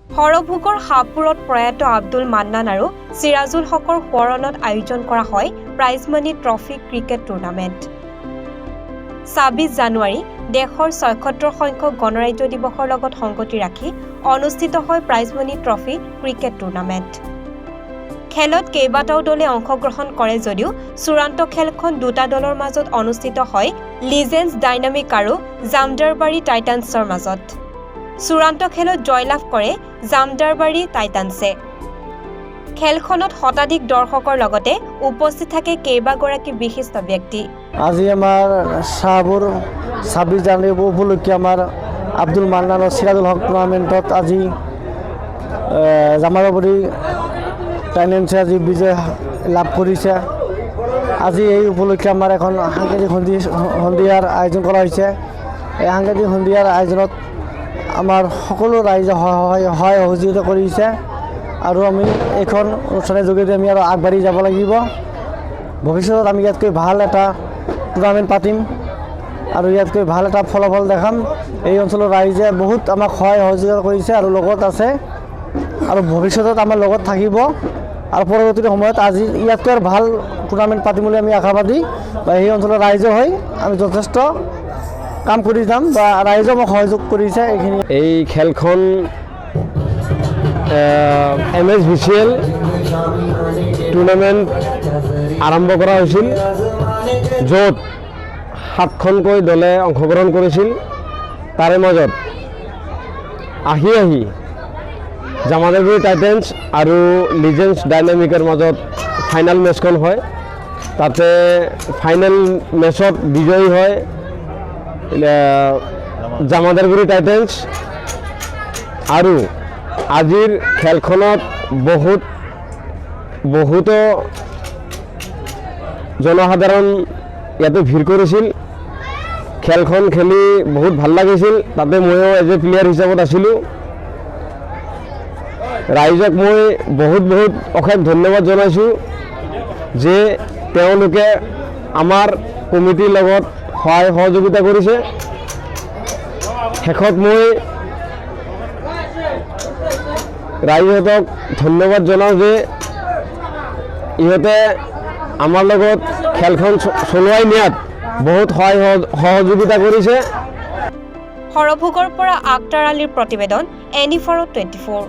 হৰভোগৰ হাপুৰত প্ৰয়াত আব্দুল মান্নান আৰু চিৰাজুল হকৰ সোঁৱৰণত আয়োজন কৰা হয় prize money trophy cricket tournament. ২৬ জানুৱাৰী দেশৰ ৭৬ সংখ্যক গণৰাজ্য দিৱসৰ লগত সংগতি ৰাখি অনুষ্ঠিত হয় prize money trophy cricket tournament. খেলত কেইবাটাও দলে অংশগ্ৰহণ কৰে যদিও চূড়ান্ত খেলখন দুটা দলৰ মাজত অনুষ্ঠিত হয় লিজেণ্ডছ ডাইনামিক আৰু জামদাৰবাৰী টাইটান্সৰ মাজত। চূড়ান্ত খেলত জয়লাভ কৰে জামদাৰবাৰী টাইটান্সে। খেলখনত শতাধিক দৰ্শকৰ লগতে উপস্থিত থাকে কেইবাগৰাকী বিশিষ্ট ব্যক্তি। আজি আমাৰ শাহপুৰ ২৬ জানুৱাৰী উপলক্ষে আমাৰ আব্দুল মান্নান আৰু চিৰাজুল হক টুৰ্ণামেণ্টত আজি জামদাৰবাৰী টাইটান্সে আজি বিজয় লাভ কৰিছে। আজি এই উপলক্ষে আমাৰ এখন সাংকেতিক সন্ধিয়াৰ আয়োজন কৰা হৈছে। এই সাংকেতিক সন্ধিয়াৰ আয়োজনত আমাৰ সকলো ৰাইজে সহায় সহযোগিতা কৰিছে আৰু আমি এইখন অনুষ্ঠানৰ যোগেদি আমি আৰু আগবাঢ়ি যাব লাগিব। ভৱিষ্যতত আমি ইয়াতকৈ ভাল এটা টুৰ্ণামেণ্ট পাতিম আৰু ইয়াতকৈ ভাল এটা ফলাফল দেখাম। এই অঞ্চলৰ ৰাইজে বহুত আমাক সহায় সহযোগিতা কৰিছে আৰু লগত আছে আৰু ভৱিষ্যতত আমাৰ লগত থাকিব আৰু পৰৱৰ্তী সময়ত আজি ইয়াতকৈ আৰু ভাল টুৰ্ণামেণ্ট পাতিম বুলি আমি আশাবাদী বা সেই অঞ্চলৰ ৰাইজৰ হৈ আমি যথেষ্ট কাম কৰি যাম বা ৰাইজে মোক সহযোগ কৰিছে। এইখিনি এই খেলখন MSBCL টুৰ্ণামেণ্ট আৰম্ভ কৰা হৈছিল, য'ত ৭খনকৈ দলে অংশগ্ৰহণ কৰিছিল। তাৰে মাজত আহি জামদাৰবাৰী টাইটান্স আৰু লিজেণ্ডছ ডাইনামিকৰ মাজত ফাইনেল মেচখন হয়। তাতে ফাইনেল মেচত বিজয়ী হয় জামদাৰবাৰী টাইটান্স আৰু আজিৰ খেলখনত বহুতো জনসাধাৰণ ইয়াতে ভিৰ কৰিছিল। খেলখন খেলি বহুত ভাল লাগিছিল। তাতে ময়ো এজ এ প্লেয়াৰ হিচাপত আছিলোঁ। ৰাইজক মই বহুত অশেষ ধন্যবাদ জনাইছোঁ যে তেওঁলোকে আমাৰ কমিটিৰ লগত সহায় সহযোগিতা কৰিছে। শেষত মই ৰাইজহঁতক ধন্যবাদ জনাওঁ যে ইহঁতে আমাৰ লগত খেলখন চলোৱাই নিয়াত বহুত সহায় সহযোগিতা কৰিছে। হৰভোগৰ পৰা আক্তাৰ আলীৰ প্ৰতিবেদন, NE/24।